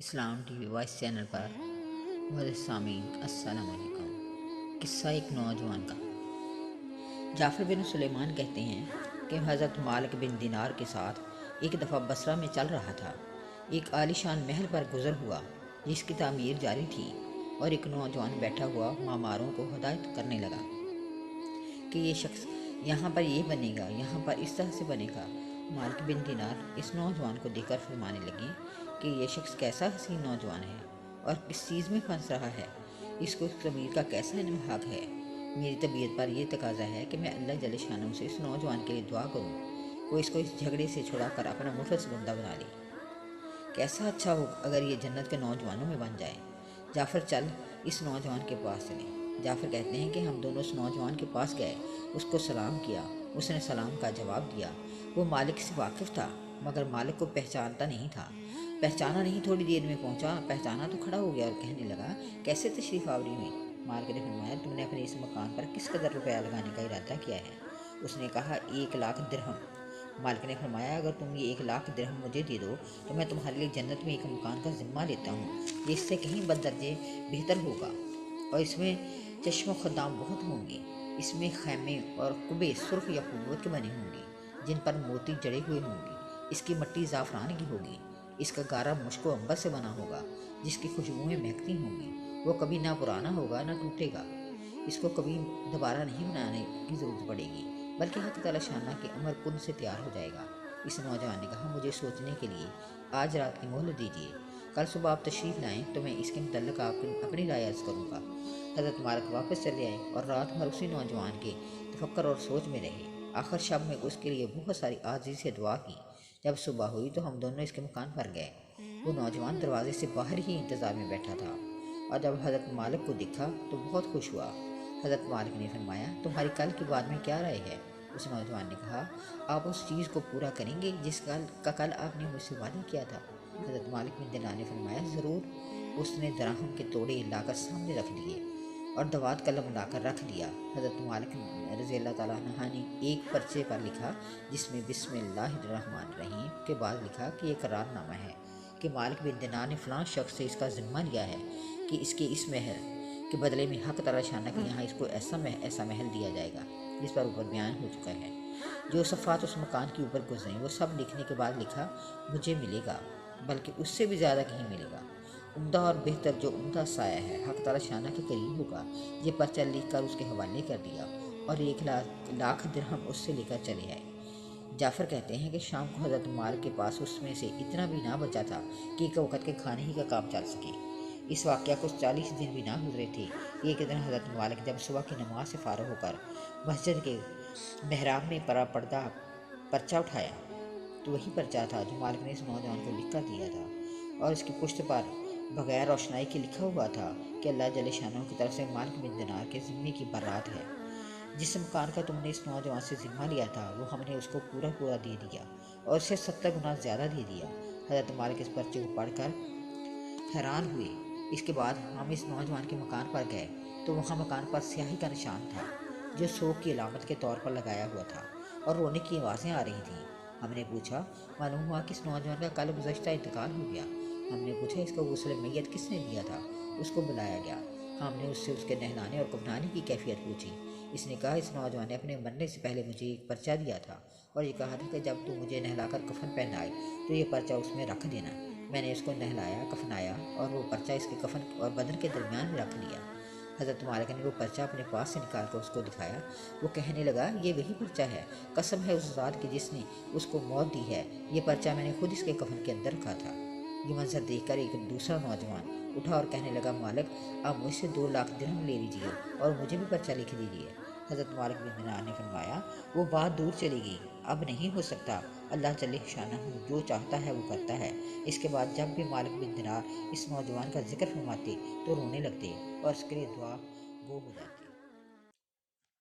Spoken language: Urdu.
اسلام ٹی وی وائس چینل پر معزز سامعین السلام علیکم۔ قصہ ایک نوجوان کا۔ جعفر بن سلیمان کہتے ہیں کہ حضرت مالک بن دینار کے ساتھ ایک دفعہ بصرہ میں چل رہا تھا۔ ایک عالی شان محل پر گزر ہوا جس کی تعمیر جاری تھی، اور ایک نوجوان بیٹھا ہوا معماروں کو ہدایت کرنے لگا کہ یہ شخص یہاں پر یہ بنے گا، یہاں پر اس طرح سے بنے گا۔ مالک بن دینار اس نوجوان کو دیکھ کر فرمانے لگے کہ یہ شخص کیسا حسین نوجوان ہے اور کس چیز میں پھنس رہا ہے، اس کو تعمیر کا کیسا انمحاق ہے۔ میری طبیعت پر یہ تقاضا ہے کہ میں اللہ جل شانہ سے اس نوجوان کے لیے دعا کروں، وہ اس کو اس جھگڑے سے چھڑا کر اپنا مخلص بندہ بنا لے۔ کیسا اچھا ہو اگر یہ جنت کے نوجوانوں میں بن جائے۔ جعفر چل اس نوجوان کے پاس چلے۔ جعفر کہتے ہیں کہ ہم دونوں اس نوجوان کے پاس گئے، اس کو سلام کیا، اس نے سلام کا جواب دیا۔ وہ مالک سے واقف تھا مگر مالک کو پہچانتا نہیں تھا۔ پہچانا نہیں، تھوڑی دیر میں پہنچا، پہچانا تو کھڑا ہو گیا اور کہنے لگا کیسے تشریف آوری ہوئی۔ مالک نے فرمایا تم نے اپنے اس مکان پر کس قدر روپیہ لگانے کا ارادہ کیا ہے؟ اس نے کہا 1,00,000 درہم۔ مالک نے فرمایا اگر تم یہ 1,00,000 درہم مجھے دے دو تو میں تمہارے لیے جنت میں ایک مکان کا ذمہ لیتا ہوں، یہ اس سے کہیں بدرجے بہتر ہوگا، اور اس میں چشم و خدام بہت ہوں گے۔ اس میں خیمے اور قبے سرخ یا قوت کے بنے ہوں گے جن پر موتی جڑے ہوئے ہوں گے۔ اس کی مٹی زعفران کی ہوگی، اس کا گارا مشک و عنبر سے بنا ہوگا جس کی خوشبوئیں مہکتی ہوں گی۔ وہ کبھی نہ پرانا ہوگا نہ ٹوٹے گا، اس کو کبھی دوبارہ نہیں بنانے کی ضرورت پڑے گی بلکہ حق تعالی شانہ کے امر کن سے تیار ہو جائے گا۔ اس نوجوان نے کہا مجھے سوچنے کے لیے آج رات کی مہلت دیجیے، کل صبح آپ تشریف لائیں تو میں اس کے متعلق اپنی رائے عرض کروں گا۔ حضرت مالک واپس چلے آئے اور رات بھر اسی نوجوان کے تفکر اور سوچ میں رہے۔ آخر شب میں اس کے لیے بہت ساری عاجزی سے دعا کی۔ جب صبح ہوئی تو ہم دونوں اس کے مکان پر گئے۔ وہ نوجوان دروازے سے باہر ہی انتظار میں بیٹھا تھا، اور جب حضرت مالک کو دیکھا تو بہت خوش ہوا۔ حضرت مالک نے فرمایا تمہاری کل کی بات میں کیا رائے ہے؟ اس نوجوان نے کہا آپ اس چیز کو پورا کریں گے جس کا کل آپ نے مجھ سے وعدہ کیا تھا؟ حضرت مالک بن دینار نے فرمایا ضرور۔ اس نے دراہم کے توڑے لا کر سامنے رکھ دیے اور دوات قلم لا کر رکھ دیا۔ حضرت مالک رضی اللہ تعالیٰ عنہ نے ایک پرچے پر لکھا جس میں بسم اللہ الرحمن الرحیم کے بعد لکھا کہ یہ قرار نامہ ہے کہ مالک بن دینار نے فلاں شخص سے اس کا ذمہ لیا ہے کہ اس کے اس مہر کے بدلے میں حق تعالی شانہ کے یہاں اس کو ایسا محل دیا جائے گا جس پر اوپر بیان ہو چکا ہے۔ جو صفات اس مکان کے اوپر گزریں وہ سب لکھنے کے بعد لکھا مجھے ملے گا، بلکہ اس سے بھی زیادہ کہیں ملے گا، عمدہ اور بہتر جو عمدہ سایہ ہے حق تعالی شانہ کے قریب ہوگا۔ یہ پرچہ لکھ کر اس کے حوالے کر دیا اور 1,00,000 درہم اس سے لے کر چلے آئے۔ جعفر کہتے ہیں کہ شام کو حضرت مالک کے پاس اس میں سے اتنا بھی نہ بچا تھا کہ ایک وقت کے کھانے ہی کا کام چل سکے۔ اس واقعہ کو 40 دن بھی نہ گزرے تھے۔ ایک دن حضرت مالک جب صبح کی نماز سے فارغ ہو کر مسجد کے محراب میں پردہ پرچہ اٹھایا تو وہی پرچہ تھا جو مالک نے اس نوجوان کو لکھ کر دیا تھا، اور اس کی پشت پر بغیر روشنائی کے لکھا ہوا تھا کہ اللہ جل شانہ کی طرف سے مالک بن دینار کے ذمے کی برات ہے۔ جس مکان کا تم نے اس نوجوان سے ذمہ لیا تھا وہ ہم نے اس کو پورا دے دیا اور اسے 70 گنا زیادہ دے دیا۔ حضرت مالک اس پرچے کو پڑھ کر حیران ہوئے۔ اس کے بعد ہم اس نوجوان کے مکان پر گئے تو وہاں مکان پر سیاہی کا نشان تھا جو سوگ کی علامت کے طور پر لگایا ہوا تھا، اور رونے کی آوازیں آ رہی تھیں۔ ہم نے پوچھا معلوم ہوا کہ اس نوجوان کا کل گزشتہ انتقال ہو گیا۔ ہم نے پوچھا اس کو غسل میت کس نے دیا تھا؟ اس کو بلایا گیا۔ ہم نے اس سے اس کے نہلانے اور کفنانے کی کیفیت پوچھی۔ اس نے کہا اس نوجوان نے اپنے مرنے سے پہلے مجھے ایک پرچہ دیا تھا اور یہ کہا تھا کہ جب تو مجھے نہلا کر کفن پہنائے تو یہ پرچہ اس میں رکھ دینا۔ میں نے اس کو نہلایا، کفنایا اور وہ پرچہ اس کے کفن اور بدن کے درمیان میں رکھ لیا۔ حضرت مالک نے وہ پرچہ اپنے پاس سے نکال کر اس کو دکھایا۔ وہ کہنے لگا یہ وہی پرچہ ہے، قسم ہے اس ذات کی جس نے اس کو موت دی ہے، یہ پرچہ میں نے خود اس کے کفن کے اندر رکھا تھا۔ یہ منظر دیکھ کر ایک دوسرا نوجوان اٹھا اور کہنے لگا مالک آپ مجھ سے 2,00,000 درہم لے لیجیے اور مجھے بھی پرچہ لکھ دیجیے۔ حضرت مالک بن دینار نے فرمایا وہ بات دور چلی گئی، اب نہیں ہو سکتا، اللہ جل شانہ جو چاہتا ہے وہ کرتا ہے۔ اس کے بعد جب بھی مالک بن دینار اس نوجوان کا ذکر فرماتے تو رونے لگتے اور اس کے لیے دعا گو ہو جاتی۔